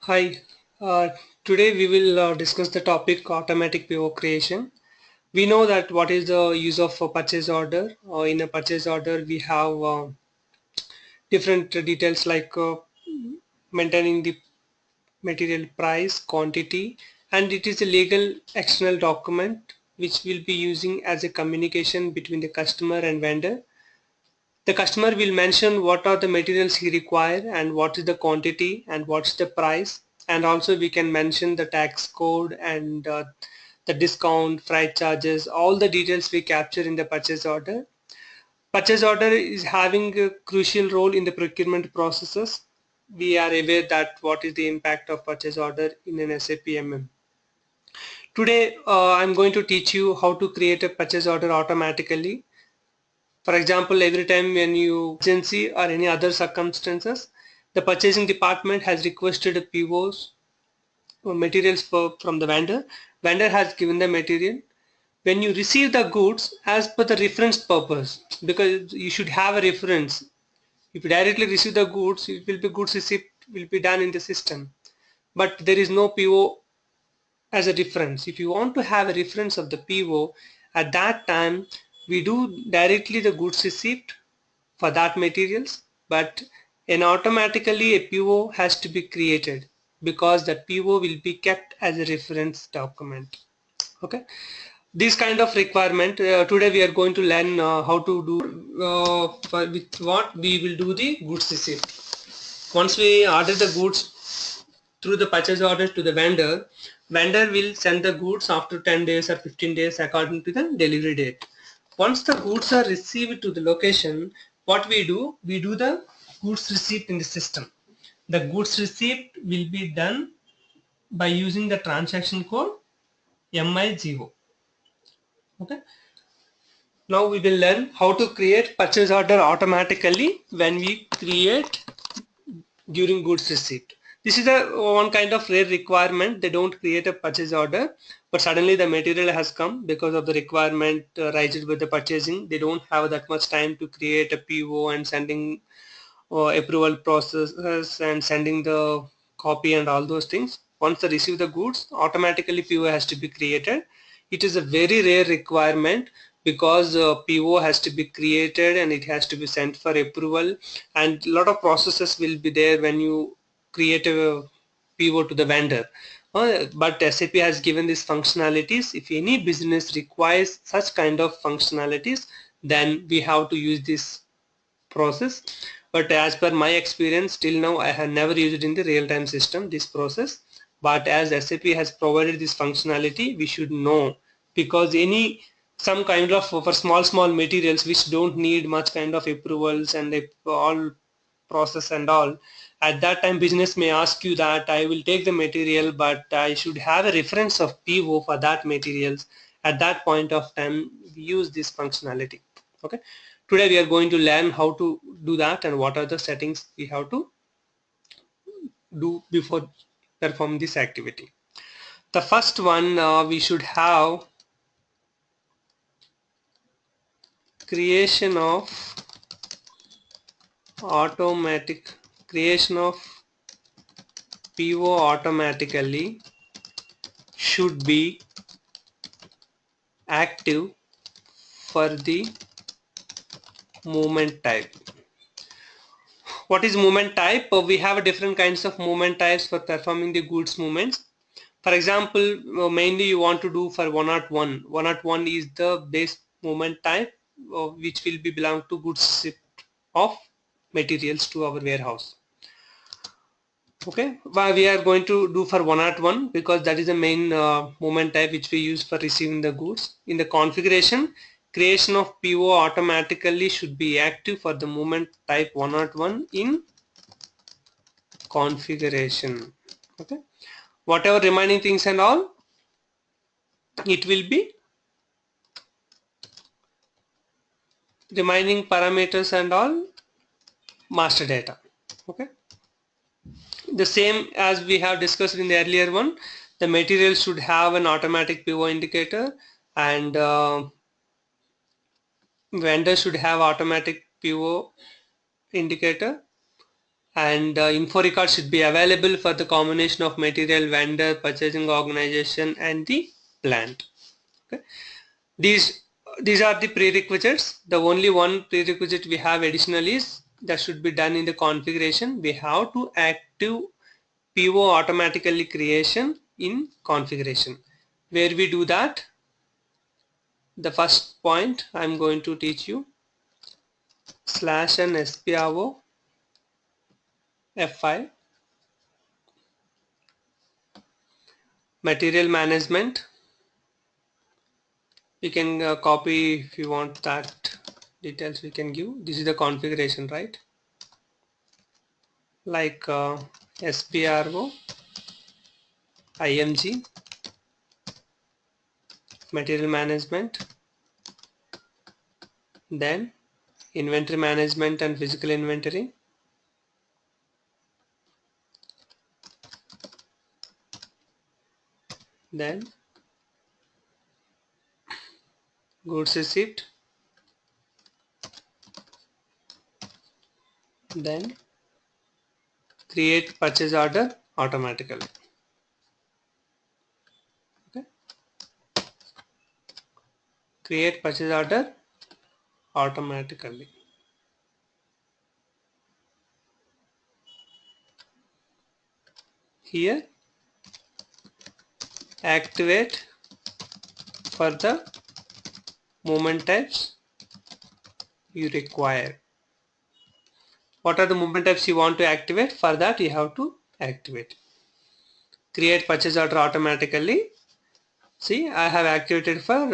Hi, uh, today we will discuss the topic automatic PO creation. We know that what is the use of a purchase order. In a purchase order, we have different details like maintaining the material price, quantity, and it is a legal external document which will be using as a communication between the customer and vendor. The customer will mention what are the materials he require and what is the quantity and what's the price, and also we can mention the tax code and the discount, freight charges, all the details we capture in the purchase order. Purchase order is having a crucial role in the procurement processes. We are aware that what is the impact of purchase order in an SAP MM. Today I'm going to teach you how to create a purchase order automatically. For example, every time when you agency or any other circumstances, the purchasing department has requested a POs or materials from the vendor. Vendor has given the material. When you receive the goods as per the reference purpose, because you should have a reference. If you directly receive the goods, it will be goods receipt will be done in the system. But there is no PO as a reference. If you want to have a reference of the PO, at that time we do directly the goods receipt for that materials, but and automatically a PO has to be created because that PO will be kept as a reference document. Okay, this kind of requirement today we are going to learn how to do with what we will do the goods receipt. Once we order the goods through the purchase order to the vendor, vendor will send the goods after 10 days or 15 days according to the delivery date. Once the goods are received to the location, what we do the goods receipt in the system. The goods receipt will be done by using the transaction code MI0. Okay. Now we will learn how to create purchase order automatically when we create during goods receipt. This is a one kind of rare requirement. They don't create a purchase order, but suddenly the material has come because of the requirement raised with the purchasing. They don't have that much time to create a PO and sending approval processes and sending the copy and all those things. Once they receive the goods, automatically PO has to be created. It is a very rare requirement because PO has to be created and it has to be sent for approval, and a lot of processes will be there when you create a PO to the vendor. But SAP has given these functionalities. If any business requires such kind of functionalities, then we have to use this process. But as per my experience till now, I have never used it in the real-time system, this process. But as SAP has provided this functionality, we should know, because any some kind of for small materials which don't need much kind of approvals and all process and all, at that time business may ask you that I will take the material but I should have a reference of PO for that materials. At that point of time we use this functionality. Okay, today we are going to learn how to do that and what are the settings we have to do before perform this activity. The first one, we should have creation of automatic creation of PO automatically should be active for the movement type. What is movement type? We have different kinds of movement types for performing the goods movements. For example, mainly you want to do for 101. 101 is the base movement type which will be belong to goods shipped of materials to our warehouse. Okay, well, we are going to do for 101 because that is the main movement type which we use for receiving the goods. In the configuration, creation of PO automatically should be active for the movement type 101 in configuration. Okay, whatever remaining things and all, it will be remaining parameters and all master data. Okay, the same as we have discussed in the earlier one, the material should have an automatic PO indicator, and vendor should have automatic PO indicator, and info record should be available for the combination of material, vendor, purchasing organization and the plant. Okay. These are the prerequisites. The only one prerequisite we have additional is that should be done in the configuration. We have to active PO automatically creation in configuration. Where we do that, the first point I'm going to teach you, /n SPRO F5 material management. You can copy if you want that details we can give. This is the configuration, right? Like SPRO IMG material management, then inventory management and physical inventory, then goods receipt, then create purchase order automatically. Okay. Create purchase order automatically. Here activate for the movement types you require. What are the movement types you want to activate? For that you have to activate. Create purchase order automatically. See, I have activated for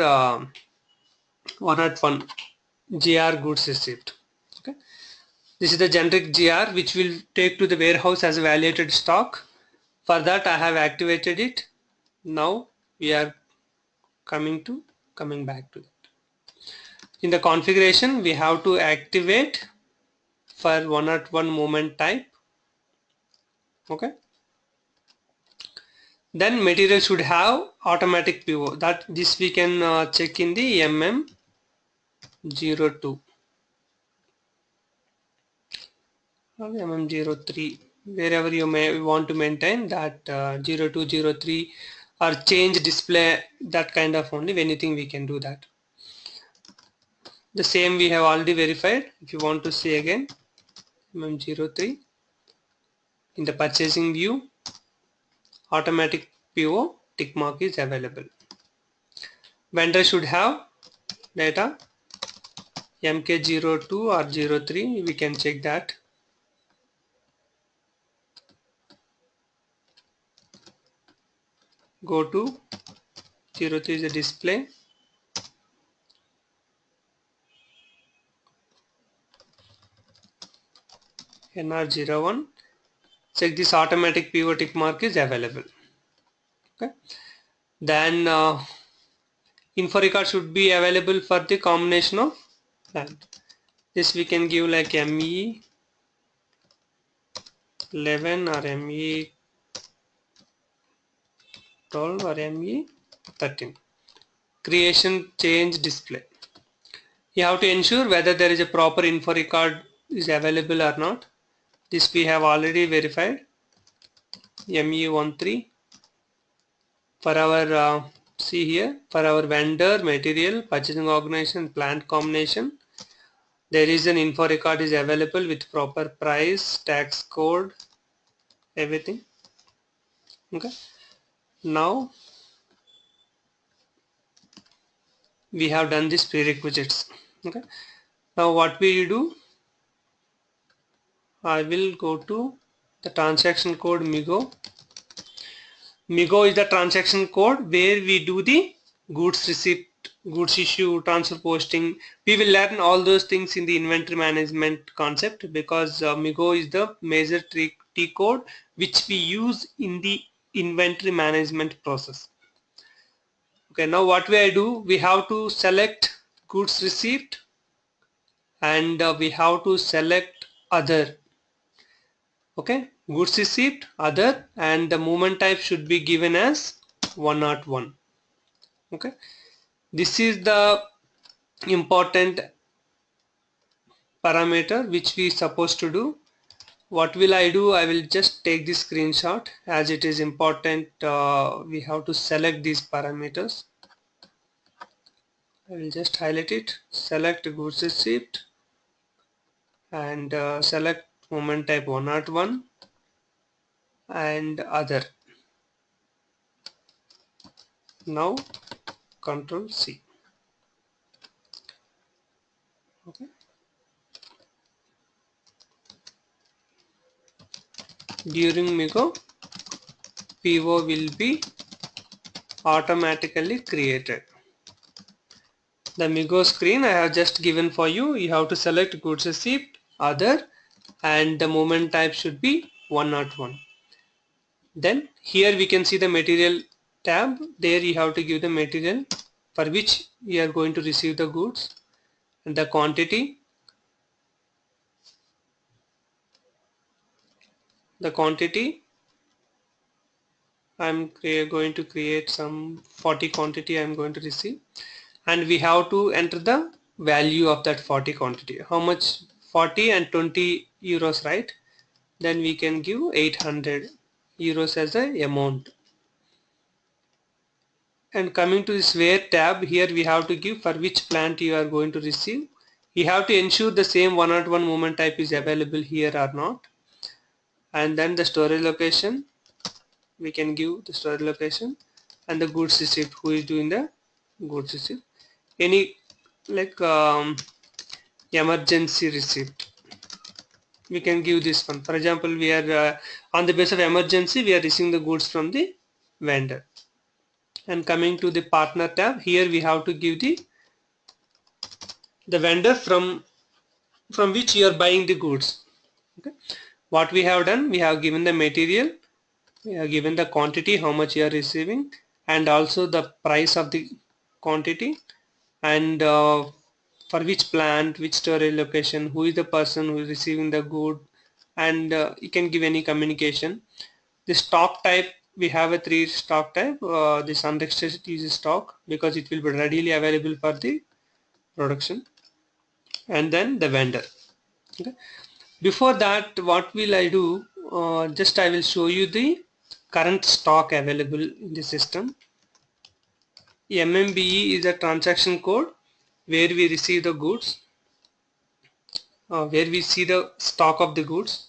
101 GR goods receipt. Okay. This is the generic GR which will take to the warehouse as a validated stock. For that I have activated it. Now we are coming back to that. In the configuration we have to activate for 101 movement type. Okay. Then material should have automatic PO. That this we can check in the MM02 or MM03, wherever you may want to maintain that 02, 03 or change display, that kind of only anything we can do that. The same we have already verified. If you want to see again, MM03 in the purchasing view, automatic PO tick mark is available. Vendor should have data MK02 or 03, we can check that. Go to 03 is a display. NR01, check this automatic PO tick mark is available. Okay. Then info record should be available for the combination of plant. This we can give like ME11 or ME12 or ME13. Creation change display. You have to ensure whether there is a proper info record is available or not. This we have already verified. ME13 for our see here, for our vendor, material, purchasing organization, plant combination, there is an info record is available with proper price, tax code, everything. Okay. Now we have done this prerequisites. Okay. Now what we do? I will go to the transaction code MIGO. MIGO is the transaction code where we do the goods receipt, goods issue, transfer posting. We will learn all those things in the inventory management concept, because MIGO is the major T code which we use in the inventory management process. Okay, now what I do? We have to select goods receipt and we have to select other. Okay, goods receipt, other, and the movement type should be given as 101. Okay, this is the important parameter which we supposed to do. What will I do? I will just take this screenshot as it is important. We have to select these parameters. I will just highlight it, select goods receipt and select moment type 101 and other. Now Control C. Okay. During MIGO, PO will be automatically created. The MIGO screen I have just given for you. You have to select goods receipt, other, and the moment type should be 101. Then here we can see the material tab. There you have to give the material for which you are going to receive the goods, and the quantity. The quantity I'm going to create some 40 quantity I'm going to receive, and we have to enter the value of that 40 quantity. How much? 40 and 20 euros, right? Then we can give 800 euros as a amount. And coming to this where tab, here we have to give for which plant you are going to receive. You have to ensure the same 101 moment type is available here or not. And then the storage location, we can give the storage location, and the goods receipt, who is doing the goods receipt. Any like emergency receipt, we can give this one. For example, we are on the basis of emergency, we are receiving the goods from the vendor. And coming to the partner tab, here we have to give the vendor from which you are buying the goods. Okay. What we have done, we have given the material, we have given the quantity, how much you are receiving, and also the price of the quantity, and for which plant, which storage location, who is the person who is receiving the good, and you can give any communication. The stock type, we have a 3 stock type. This unrestricted is stock because it will be readily available for the production, and then the vendor. Okay. Before that, what will I do? Just I will show you the current stock available in the system. MMBE is a transaction code where we receive the goods, where we see the stock of the goods.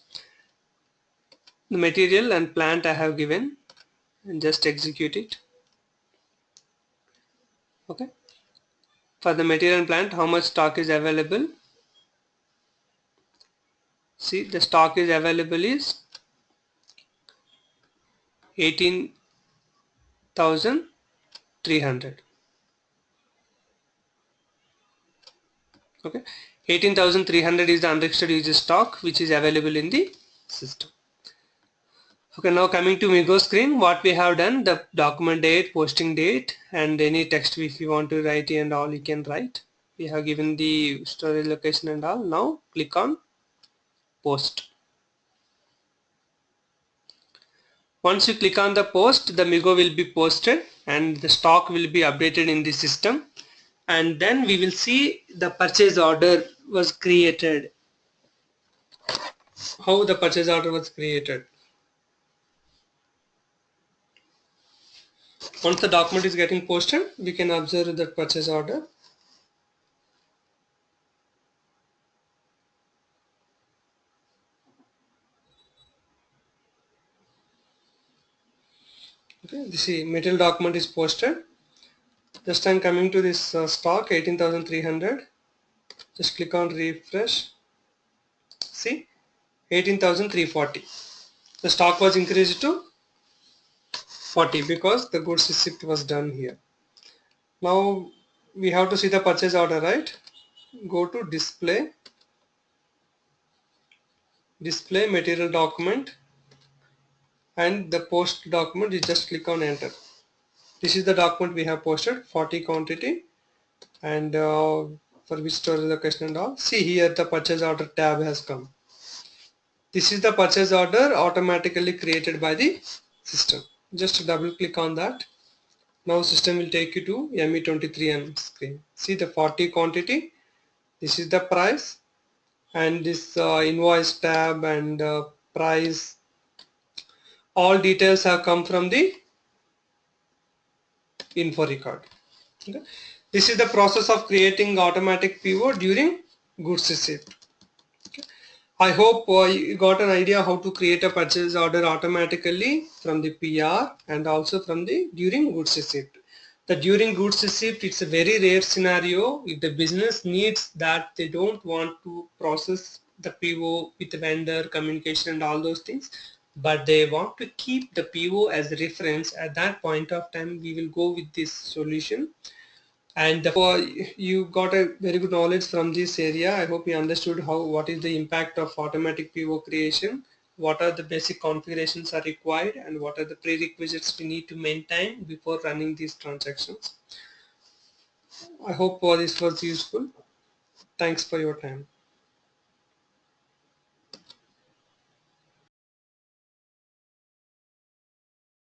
The material and plant I have given, and just execute it. Okay. For the material and plant, how much stock is available? See, the stock is available is 18,300. Okay, 18,300 is the unregistered user stock which is available in the system. Okay, now coming to MIGO screen, what we have done, the document date, posting date, and any text if you want to write and all you can write. We have given the storage location and all. Now click on post. Once you click on the post, the MIGO will be posted and the stock will be updated in the system, and then we will see the purchase order was created. How the purchase order was created. Once the document is getting posted, we can observe the purchase order. Okay, this material document is posted. Just I'm coming to this stock 18,300. Just click on refresh. See, 18,340. The stock was increased to 40 because the goods receipt was done here. Now we have to see the purchase order, right? Go to display material document, and the post document, you just click on enter. This is the document we have posted, 40 quantity, and for which storage location and all. See here the purchase order tab has come. This is the purchase order automatically created by the system. Just double click on that. Now system will take you to ME23M screen. See the 40 quantity. This is the price, and this invoice tab and price, all details have come from the info record. Okay. This is the process of creating automatic PO during goods receipt. I hope you got an idea how to create a purchase order automatically from the PR and also from the during goods receipt. The during goods receipt, it's a very rare scenario. If the business needs that, they don't want to process the PO with the vendor communication and all those things, but they want to keep the PO as a reference. At that point of time, we will go with this solution. And therefore you got a very good knowledge from this area. I hope you understood what is the impact of automatic PO creation, what are the basic configurations are required, and what are the prerequisites we need to maintain before running these transactions. I hope this was useful. Thanks for your time.